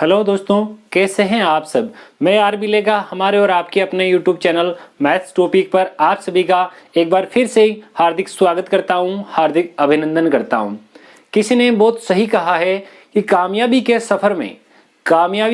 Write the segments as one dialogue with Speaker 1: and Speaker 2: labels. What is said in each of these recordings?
Speaker 1: Hello दोस्तों, कैसे हैं आप सब। मैं आरबी लेगा हमारे और आपके अपने यूट्यूब चैनल मैथ्स टॉपिक पर आप सभी का एक बार फिर से हार्दिक स्वागत करता हूं, हार्दिक अभिनंदन करता हूं। किसी ने बहुत सही कहा है कि कामयाबी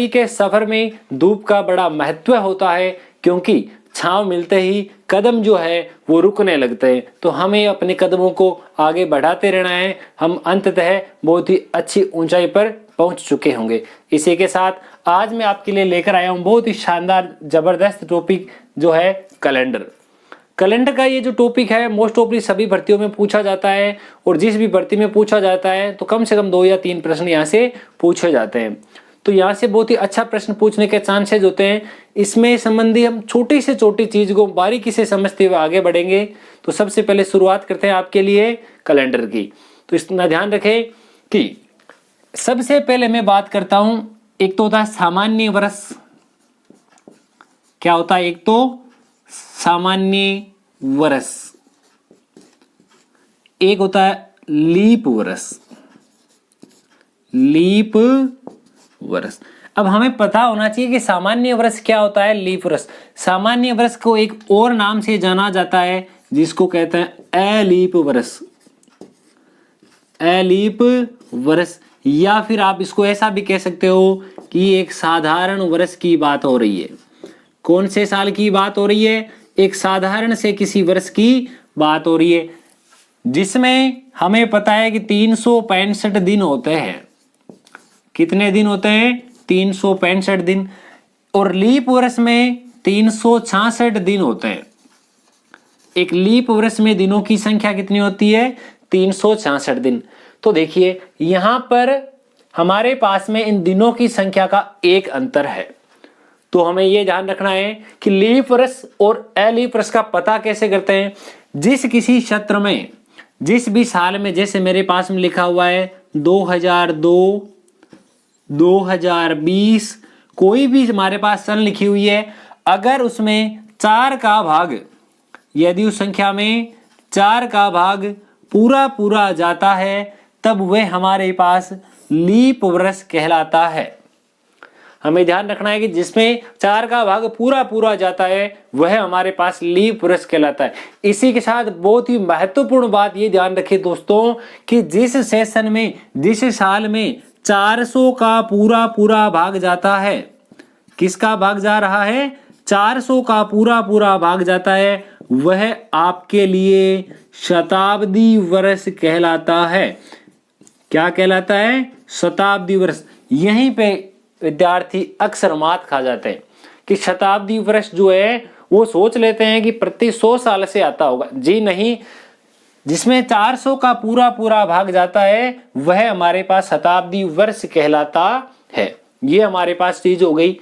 Speaker 1: के सफर में धूप का बड़ा महत्व होता है, क्योंकि छांव मिलते ही कदम जो है वो रुकने लगते हैं। तो हमें अपने कदमों को आगे बढ़ाते रहना है, हम अंततः बहुत ही अच्छी ऊंचाई पर पहुंच चुके होंगे। इसी के साथ आज मैं आपके लिए लेकर आया हूं बहुत ही शानदार जबरदस्त टॉपिक जो है कैलेंडर का। ये जो टॉपिक है मोस्ट ऑफली सभी भर्तियों में पूछा जाता है, और जिस भी भर्ती में पूछा जाता है तो कम से कम 2 या 3 प्रश्न यहाँ से पूछे जाते हैं। तो यहाँ से बहुत ही अच्छा प्रश्न पूछने के चांसेस होते हैं। इसमें संबंधी हम छोटी से छोटी चीज को बारीकी से समझते हुए आगे बढ़ेंगे। तो सबसे पहले शुरुआत करते हैं आपके लिए कैलेंडर की। तो इसका ध्यान रखें कि सबसे पहले मैं बात करता हूं, एक तो होता है सामान्य वर्ष। क्या होता है? एक तो सामान्य वर्ष, एक होता है लीप वर्ष। अब हमें पता होना चाहिए कि सामान्य वर्ष क्या होता है, लीप वर्ष। सामान्य वर्ष को एक और नाम से जाना जाता है जिसको कहते हैं अलीप वर्ष, या फिर आप इसको ऐसा भी कह सकते हो कि एक साधारण वर्ष की बात हो रही है। कौन से साल की बात हो रही है? एक साधारण से किसी वर्ष की बात हो रही है, जिसमें हमें पता है कि 365 दिन होते हैं। कितने दिन होते हैं? 365 दिन। और लीप वर्ष में 366 दिन होते हैं। एक लीप वर्ष में दिनों की संख्या कितनी होती है? 366 दिन। तो देखिए यहां पर हमारे पास में इन दिनों की संख्या का एक अंतर है। तो हमें यह ध्यान रखना है कि लीप वर्ष और अलीप वर्ष का पता कैसे करते हैं। जिस किसी क्षेत्र में, जिस भी साल में, जैसे मेरे पास में लिखा हुआ है 2002, 2020, कोई भी हमारे पास सन लिखी हुई है, अगर उसमें 4 का भाग, यदि उस संख्या में 4 का भाग पूरा जाता है, तब वह हमारे पास लीप वर्ष कहलाता है। हमें ध्यान रखना है कि जिसमें 4 का भाग पूरा जाता है वह हमारे पास लीप वर्ष कहलाता है। इसी के साथ बहुत ही महत्वपूर्ण बात ये ध्यान रखें दोस्तों कि जिस सेशन में, जिस साल में 400 का पूरा भाग जाता है, किसका भाग जा रहा है? 400 का पूरा भाग जाता है, वह आपके लिए शताब्दी वर्ष कहलाता है। क्या कहलाता है? शताब्दी वर्ष। यहीं पे विद्यार्थी अक्सर मात खा जाते हैं कि शताब्दी वर्ष जो है वो सोच लेते हैं कि प्रति 100 साल से आता होगा। जी नहीं, जिसमें 400 का पूरा भाग जाता है वह हमारे पास शताब्दी वर्ष कहलाता है। ये हमारे पास चीज हो गई।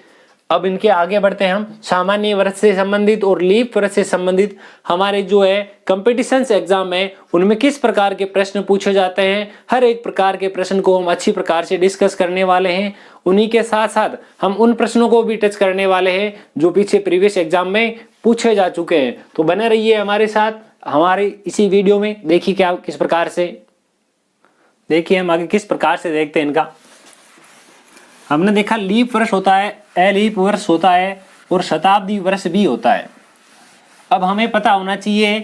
Speaker 1: अब इनके आगे बढ़ते हैं हम। सामान्य वर्ष से संबंधित और लीप वर्ष से संबंधित हमारे जो है कॉम्पिटिशन्स एग्जाम में, उनमें किस प्रकार के प्रश्न पूछे जाते हैं, हर एक प्रकार के प्रश्न को हम अच्छी प्रकार से डिस्कस करने वाले हैं। उन्हीं के साथ साथ हम उन प्रश्नों को भी टच करने वाले हैं जो पीछे प्रीवियस एग्जाम में पूछे जा चुके हैं। तो बने रहिए हमारे साथ, हमारे इसी वीडियो में। देखिए क्या किस प्रकार से, देखिए हम आगे किस प्रकार से देखते हैं इनका। हमने देखा लीप वर्ष होता है, अलीप वर्ष होता है, और शताब्दी वर्ष भी होता है। अब हमें पता होना चाहिए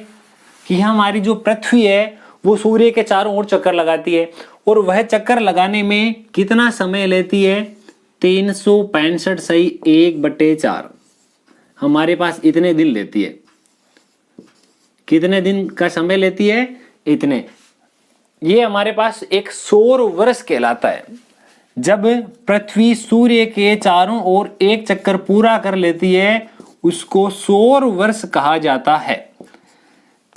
Speaker 1: कि हमारी जो पृथ्वी है वो सूर्य के चारों ओर चक्कर लगाती है, और वह चक्कर लगाने में कितना समय लेती है? 365 सही 1/4 हमारे पास इतने दिन लेती है। कितने दिन का समय लेती है? इतने। ये हमारे पास एक सौर वर्ष कहलाता है। जब पृथ्वी सूर्य के चारों ओर एक चक्कर पूरा कर लेती है उसको सौर वर्ष कहा जाता है।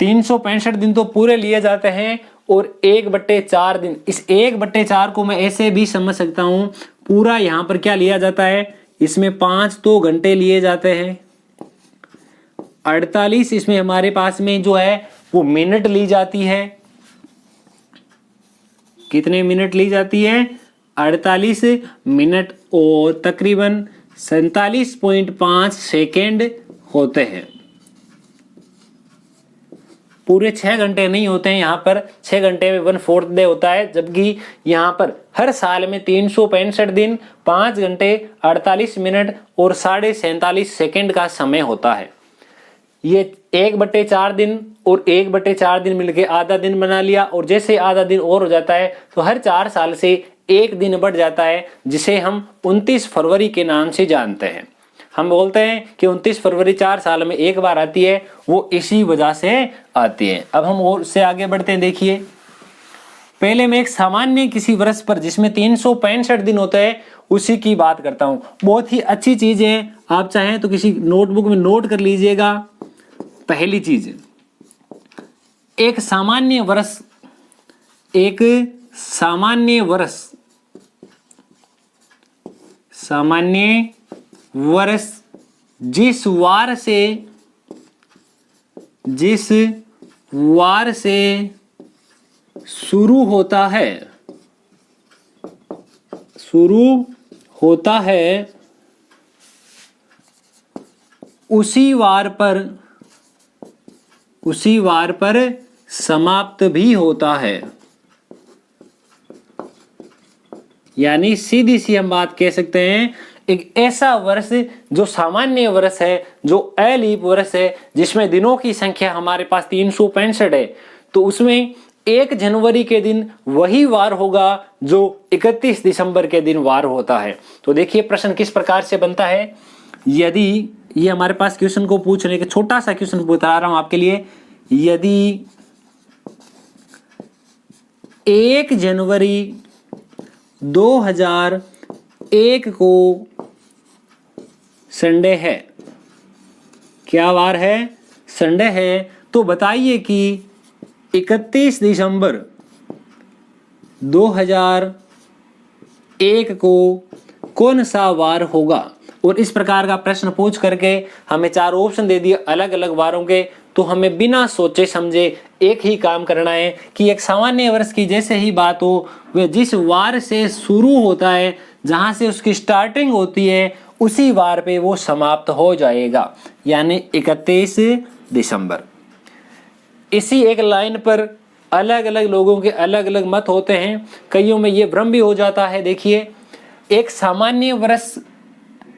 Speaker 1: 365 दिन तो पूरे लिए जाते हैं, और 1/4 दिन, इस 1/4 को मैं ऐसे भी समझ सकता हूं, पूरा यहां पर क्या लिया जाता है? इसमें 5 तो घंटे लिए जाते हैं, 48 इसमें हमारे पास में जो है वो मिनट ली जाती है। कितने मिनट ली जाती है? 48 मिनट, और तकरीबन 47.5 सेकेंड होते हैं। पूरे 6 घंटे नहीं होते हैं, यहाँ पर 6 घंटे में 1/4 डे होता है, जबकि यहाँ पर हर साल में 365 दिन 5 घंटे 48 मिनट और 47.5 सेकेंड का समय होता है। ये 1/4 दिन और 1/4 दिन मिलके आधा दिन बना लिया, और जैसे आधा दिन और हो जाता है तो हर 4 साल से 1 दिन बढ़ जाता है, जिसे हम 29 फरवरी के नाम से जानते हैं। हम बोलते हैं कि 29 फरवरी 4 साल में एक बार आती है, वो इसी वजह से आती है। अब हम और से आगे बढ़ते हैं। देखिए, पहले मैं एक सामान्य किसी वर्ष पर जिसमें 365 दिन होते हैं उसी की बात करता हूं। बहुत ही अच्छी चीज है, आप चाहें तो किसी नोटबुक में नोट कर लीजिएगा। पहली चीज, एक सामान्य वर्ष, एक सामान्य वर्ष जिस वार से शुरू होता है उसी वार पर समाप्त भी होता है। यानी सीधी सी हम बात कह सकते हैं, एक ऐसा वर्ष जो सामान्य वर्ष है, जो अलीप वर्ष है, जिसमें दिनों की संख्या हमारे पास 365 है, तो उसमें 1 जनवरी के दिन वही वार होगा जो 31 दिसंबर के दिन वार होता है। तो देखिए प्रश्न किस प्रकार से बनता है। यदि ये हमारे पास क्वेश्चन को पूछने के छोटा सा क्वेश्चन बता रहा हूं आपके लिए। यदि 1 जनवरी 2001 को संडे है, क्या वार है? संडे है। तो बताइए कि 31 दिसंबर 2001 को कौन सा वार होगा। और इस प्रकार का प्रश्न पूछ करके हमें 4 ऑप्शन दे दिए अलग अलग वारों के, तो हमें बिना सोचे समझे एक ही काम करना है कि एक सामान्य वर्ष की जैसे ही बात हो, वह जिस वार से शुरू होता है, जहां से उसकी स्टार्टिंग होती है, उसी वार पे वो समाप्त हो जाएगा, यानी 31 दिसंबर। इसी एक लाइन पर अलग अलग लोगों के अलग अलग मत होते हैं, कईयों में ये भ्रम भी हो जाता है। देखिए, एक सामान्य वर्ष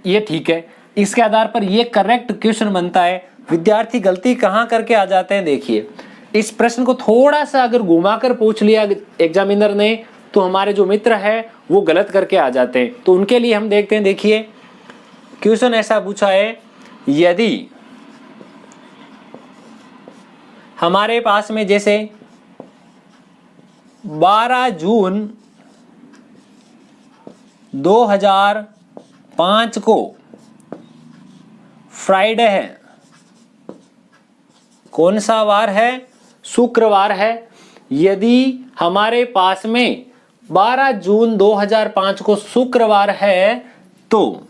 Speaker 1: ये ठीक है, इसके आधार पर ये करेक्ट क्वेश्चन बनता है। विद्यार्थी गलती कहाँ करके आ जाते हैं, देखिए इस प्रश्न को थोड़ा सा अगर घुमाकर पूछ लिया एग्जामिनर ने, तो हमारे जो मित्र है वो गलत करके आ जाते हैं। तो उनके लिए हम देखते हैं। देखिए क्वेश्चन ऐसा पूछा है, यदि हमारे पास में जैसे 12 जून 2005 को फ्राइडे है, कौन सा वार है? शुक्रवार है। यदि हमारे पास में 12 जून 2005 को शुक्रवार है, तो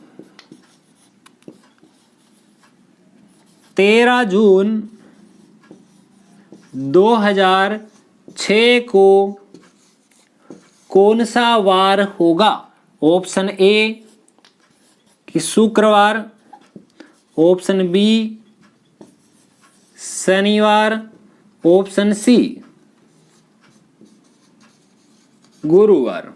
Speaker 1: 13 जून 2006 को कौन सा वार होगा? ऑप्शन ए कि शुक्रवार, ऑप्शन बी शनिवार, ऑप्शन सी गुरुवार।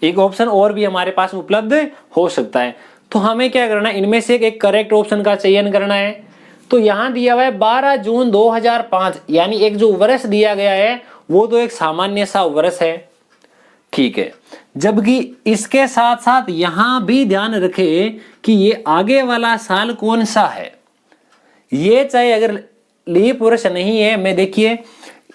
Speaker 1: एक ऑप्शन और भी हमारे पास उपलब्ध हो सकता है। तो हमें क्या करना है, इनमें से एक करेक्ट ऑप्शन का चयन करना है। तो यहां दिया हुआ है 12 जून 2005, यानी एक जो वर्ष दिया गया है वो तो एक सामान्य सा वर्ष है, ठीक है। जबकि इसके साथ साथ यहां भी ध्यान रखें कि ये आगे वाला साल कौन सा है। ये चाहे अगर लीप वर्ष नहीं है, मैं देखिए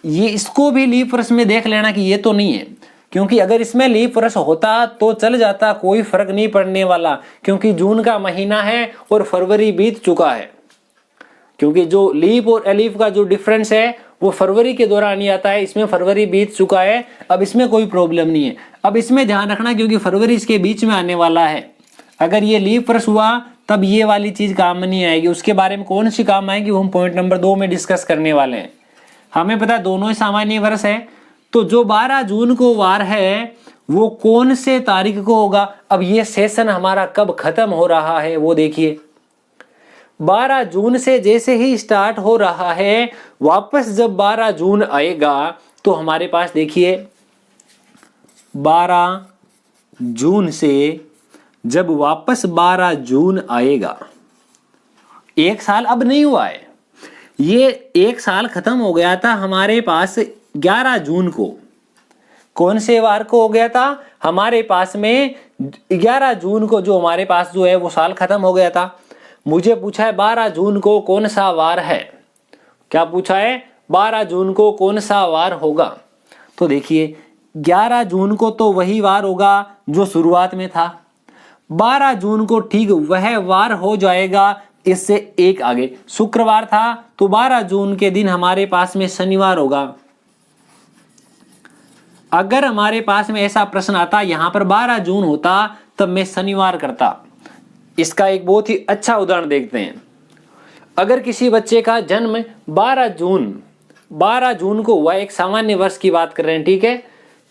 Speaker 1: ये इसको भी लीप वर्ष में देख लेना कि ये तो नहीं है, क्योंकि अगर इसमें लीप वर्ष होता तो चल जाता, कोई फर्क नहीं पड़ने वाला, क्योंकि जून का महीना है और फरवरी बीत चुका है। क्योंकि जो लीप और एलीफ का जो डिफरेंस है वो फरवरी के दौरान ही आता है, इसमें फरवरी बीत चुका है, अब इसमें कोई प्रॉब्लम नहीं है। अब इसमें ध्यान रखना क्योंकि फरवरी इसके बीच में आने वाला है। अगर ये लीप वर्ष हुआ तब ये वाली चीज काम नहीं आएगी। उसके बारे में कौन सी काम आएगी वो हम पॉइंट नंबर 2 में डिस्कस करने वाले हैं। हमें पता है दोनों ही सामान्य वर्ष है। तो जो 12 जून को वार है वो कौन से तारीख को होगा? अब ये सेशन हमारा कब खत्म हो रहा है वो देखिए, 12 जून से जैसे ही स्टार्ट हो रहा है, वापस जब 12 जून आएगा तो हमारे पास देखिए 12 जून से जब वापस 12 जून आएगा, एक साल अब नहीं हुआ है, ये एक साल खत्म हो गया था हमारे पास 11 जून को। कौन से वार को हो गया था? हमारे पास में 11 जून को जो हमारे पास जो है वो साल खत्म हो गया था। मुझे पूछा है 12 जून को कौन सा वार है। क्या पूछा है? 12 जून को कौन सा वार होगा। तो देखिए 11 जून को तो वही वार होगा जो शुरुआत में था। 12 जून को ठीक वह वार हो जाएगा इससे एक आगे। शुक्रवार था तो 12 जून के दिन हमारे पास में शनिवार होगा। अगर हमारे पास में ऐसा प्रश्न आता यहां पर 12 जून होता तब मैं शनिवार करता। इसका एक बहुत ही अच्छा उदाहरण देखते हैं। अगर किसी बच्चे का जन्म 12 जून को हुआ, एक सामान्य वर्ष की बात कर रहे हैं, ठीक है।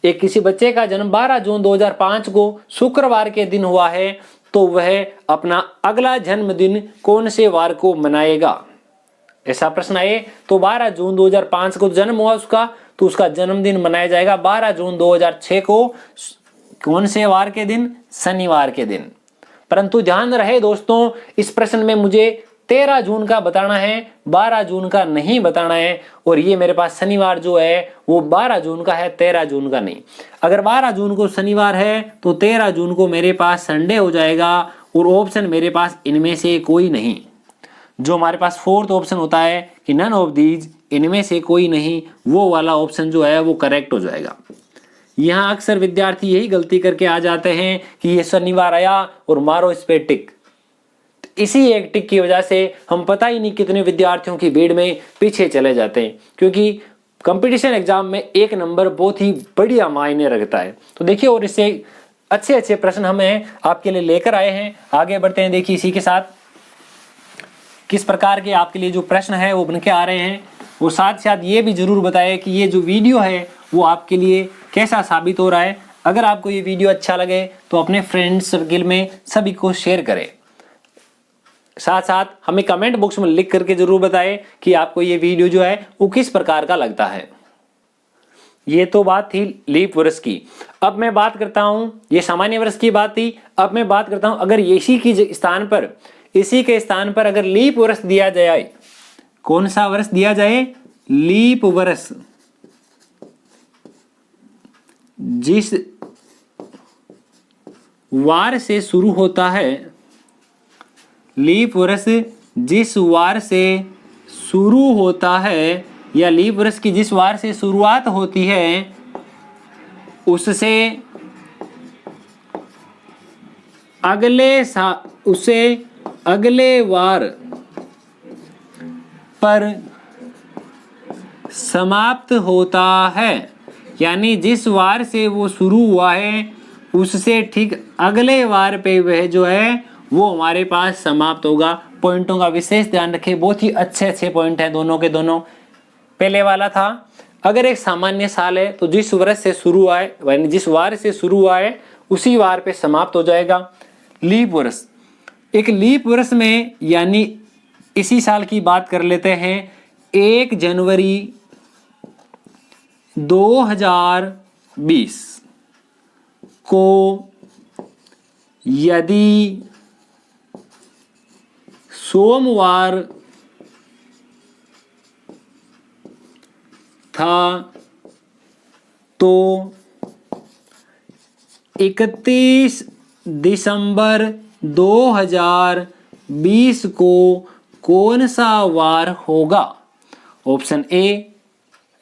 Speaker 1: एक किसी बच्चे का जन्म 12 जून 2005 को शुक्रवार के दिन हुआ है, तो वह अपना अगला जन्मदिन कौन से वार को मनाएगा। ऐसा प्रश्न आए तो 12 जून 2005 को जन्म हुआ उसका, तो उसका जन्मदिन मनाया जाएगा 12 जून 2006 को। कौन से वार के दिन? शनिवार के दिन। परंतु ध्यान रहे दोस्तों, इस प्रश्न में मुझे 13 जून का बताना है, 12 जून का नहीं बताना है। और ये मेरे पास शनिवार जो है वो 12 जून का है, 13 जून का नहीं। अगर 12 जून को शनिवार है तो 13 जून को मेरे पास संडे हो जाएगा। और ऑप्शन मेरे पास इनमें से कोई नहीं। जो हमारे पास फोर्थ ऑप्शन होता है कि नन ऑफ दीज, इनमें से कोई नहीं, वो वाला ऑप्शन जो है वो करेक्ट हो जाएगा। यहाँ अक्सर विद्यार्थी यही गलती करके आ जाते हैं कि ये शनिवार आया और मारो इस पे टिक। इसी एक टिक की वजह से हम पता ही नहीं कितने विद्यार्थियों की भीड़ में पीछे चले जाते हैं, क्योंकि कंपटीशन एग्जाम में एक नंबर बहुत ही बढ़िया मायने रखता है। तो देखिए, और इससे अच्छे अच्छे प्रश्न हमें आपके लिए लेकर आए हैं। आगे बढ़ते हैं। देखिए इसी के साथ किस प्रकार के आपके लिए जो प्रश्न है वो बन के आ रहे हैं, वो साथ साथ ये भी जरूर बताएं कि ये जो वीडियो है वो आपके लिए कैसा साबित हो रहा है। अगर आपको ये वीडियो अच्छा लगे तो अपने फ्रेंड्स सर्किल में सभी को शेयर करें। साथ साथ हमें कमेंट बॉक्स में लिख करके जरूर बताएं कि आपको ये वीडियो जो है वो किस प्रकार का लगता है। ये तो बात थी लीप वर्ष की। अब मैं बात करता हूं, ये सामान्य वर्ष की बात थी। अब मैं बात करता हूं अगर इसी के स्थान पर अगर लीप वर्ष दिया जाए, कौन सा वर्ष दिया जाए? लीप वर्ष। जिस वार से शुरू होता है, लीप वर्ष जिस वार से शुरू होता है, या लीप वर्ष की जिस वार से शुरुआत होती है, उससे अगले वार पर समाप्त होता है। यानी जिस वार से वो शुरू हुआ है उससे ठीक अगले वार पे वह जो है वो हमारे पास समाप्त होगा। पॉइंटों का विशेष ध्यान रखें, बहुत ही अच्छे पॉइंट हैं दोनों के दोनों। पहले वाला था अगर एक सामान्य साल है तो जिस वर्ष से शुरू हुआ है, यानी जिस वार से शुरू हुआ है उसी वार पे समाप्त हो जाएगा। लीप वर्ष, एक लीप वर्ष में, यानी इसी साल की बात कर लेते हैं, 1 जनवरी 2020 को यदि सोमवार था तो 31 दिसंबर 2020 को कौन सा वार होगा? ऑप्शन ए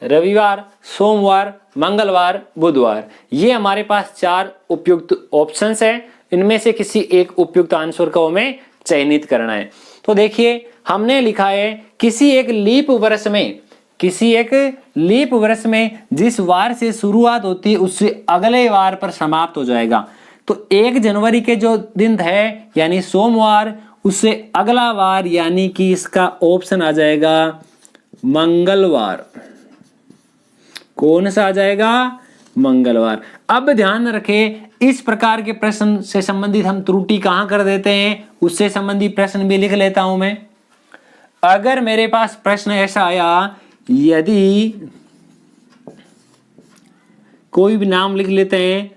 Speaker 1: रविवार, सोमवार, मंगलवार, बुधवार। ये हमारे पास 4 उपयुक्त ऑप्शंस हैं। इनमें से किसी एक उपयुक्त आंसर को हमें चयनित करना है। तो देखिए हमने लिखा है किसी एक लीप वर्ष में जिस वार से शुरुआत होती है उससे अगले वार पर समाप्त हो जाएगा। तो 1 जनवरी के जो दिन है यानी सोमवार, उससे अगला वार यानी कि इसका ऑप्शन आ जाएगा मंगलवार। कौन सा आ जाएगा? मंगलवार। अब ध्यान रखें, इस प्रकार के प्रश्न से संबंधित हम त्रुटि कहां कर देते हैं, उससे संबंधित प्रश्न भी लिख लेता हूं मैं। अगर मेरे पास प्रश्न ऐसा आया, यदि कोई भी नाम लिख लेते हैं,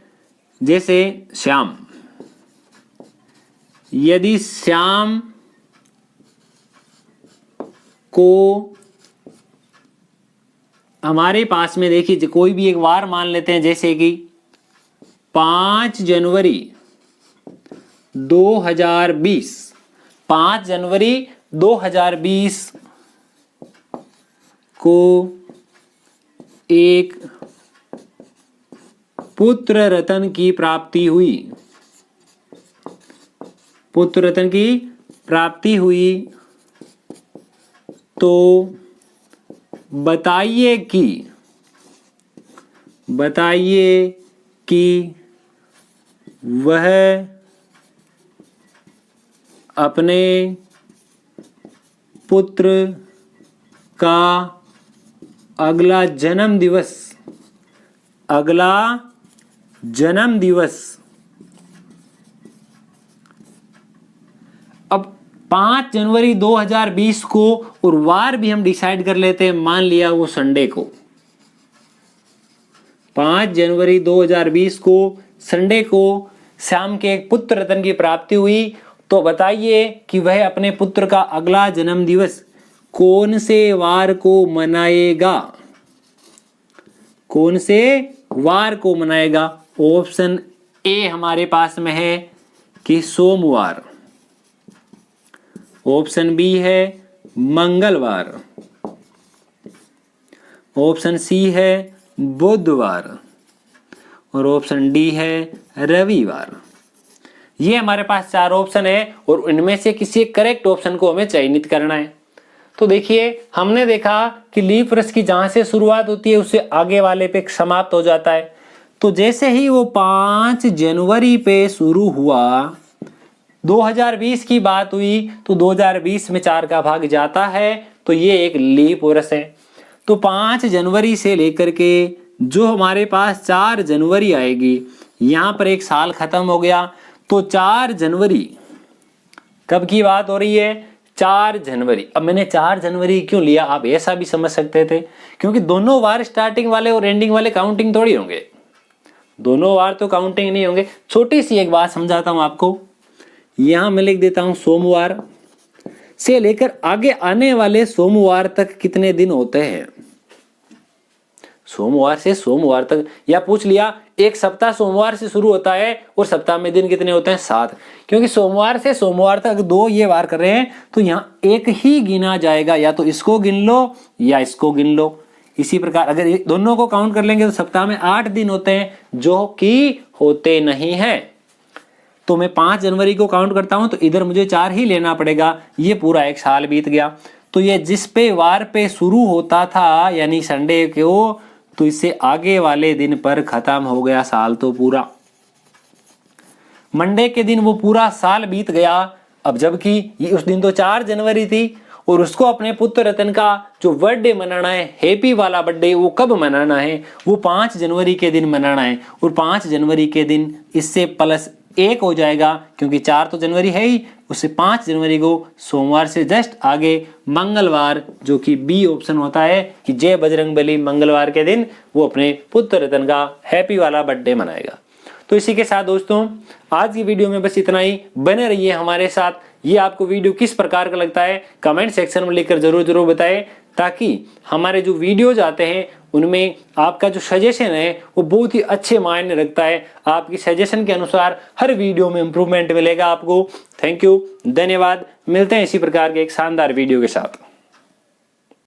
Speaker 1: जैसे श्याम, यदि श्याम को हमारे पास में देखिए कोई भी एक वार मान लेते हैं, जैसे कि 5 जनवरी 2020, 5 जनवरी 2020 को एक पुत्र रत्न की प्राप्ति हुई, पुत्र रत्न की प्राप्ति हुई, तो बताइए कि वह अपने पुत्र का अगला जन्म दिवस अब 5 जनवरी 2020 को, और वार भी हम डिसाइड कर लेते हैं, मान लिया वो संडे को, 5 जनवरी 2020 को संडे को श्याम के एक पुत्र रत्न की प्राप्ति हुई, तो बताइए कि वह अपने पुत्र का अगला जन्म दिवस कौन से वार को मनाएगा, कौन से वार को मनाएगा। ऑप्शन ए हमारे पास में है कि सोमवार, ऑप्शन बी है मंगलवार, ऑप्शन सी है बुधवार, और ऑप्शन डी है रविवार। ये हमारे पास 4 ऑप्शन है, और इनमें से किसी करेक्ट ऑप्शन को हमें चयनित करना है। तो देखिए, हमने देखा कि लीप वर्ष की जहां से शुरुआत होती है उससे आगे वाले पे समाप्त हो जाता है। तो जैसे ही वो 5 जनवरी पे शुरू हुआ, 2020 की बात हुई, तो 2020 में 4 का भाग जाता है, तो ये एक लीप वर्ष है। तो 5 जनवरी से लेकर के जो हमारे पास 4 जनवरी आएगी, यहाँ पर एक साल खत्म हो गया। तो 4 जनवरी कब की बात हो रही है? 4 जनवरी। अब मैंने 4 जनवरी क्यों लिया, आप ऐसा भी समझ सकते थे, क्योंकि दोनों वार स्टार्टिंग वाले और एंडिंग वाले काउंटिंग थोड़ी होंगे, दोनों वार तो काउंटिंग नहीं होंगे। छोटी सी एक बात समझाता हूं आपको, यहां मैं लिख देता हूं सोमवार से लेकर आगे आने वाले सोमवार तक कितने दिन होते हैं। सोमवार से सोमवार तक, या पूछ लिया एक सप्ताह सोमवार से शुरू होता है और सप्ताह में दिन कितने होते हैं? 7, क्योंकि सोमवार से सोमवार तक 2 ये वार कर रहे हैं, तो यहाँ एक ही गिना जाएगा, या तो इसको गिन लो या इसको गिन लो। इसी प्रकार अगर दोनों को काउंट कर लेंगे तो सप्ताह में 8 दिन होते हैं, जो कि होते नहीं है। तो मैं 5 जनवरी को काउंट करता हूं, तो इधर मुझे 4 ही लेना पड़ेगा, ये पूरा एक साल बीत गया। तो ये जिस पे वार पे शुरू होता था, यानी संडे को, तो इससे आगे वाले दिन पर खत्म हो गया साल तो पूरा। मंडे के दिन वो पूरा साल बीत गया। अब जबकि ये उस दिन तो 4 जनवरी थी, और उसको अपने पुत्र रत्न का जो बर्थडे मनाना है, हैप्पी वाला बर्थडे, वो कब मनाना है? वो 5 जनवरी के दिन मनाना है। और 5 जनवरी के दिन इससे +1 हो जाएगा, क्योंकि 4 तो जनवरी है ही, उससे 5 जनवरी को सोमवार से जस्ट आगे मंगलवार, जो कि बी ऑप्शन होता है कि जय बजरंगबली, मंगलवार के दिन वो अपने पुत्र रत्न का हैप्पी वाला बर्थडे मनाएगा। तो इसी के साथ दोस्तों, आज की वीडियो में बस इतना ही। बने रहिए हमारे साथ। ये आपको वीडियो किस प्रकार का लगता है कमेंट सेक्शन में लिखकर जरूर बताएं, ताकि हमारे जो वीडियोज आते हैं उनमें आपका जो सजेशन है वो बहुत ही अच्छे मायने रखता है। आपकी सजेशन के अनुसार हर वीडियो में इम्प्रूवमेंट मिलेगा आपको। थैंक यू, धन्यवाद। मिलते हैं इसी प्रकार के एक शानदार वीडियो के साथ।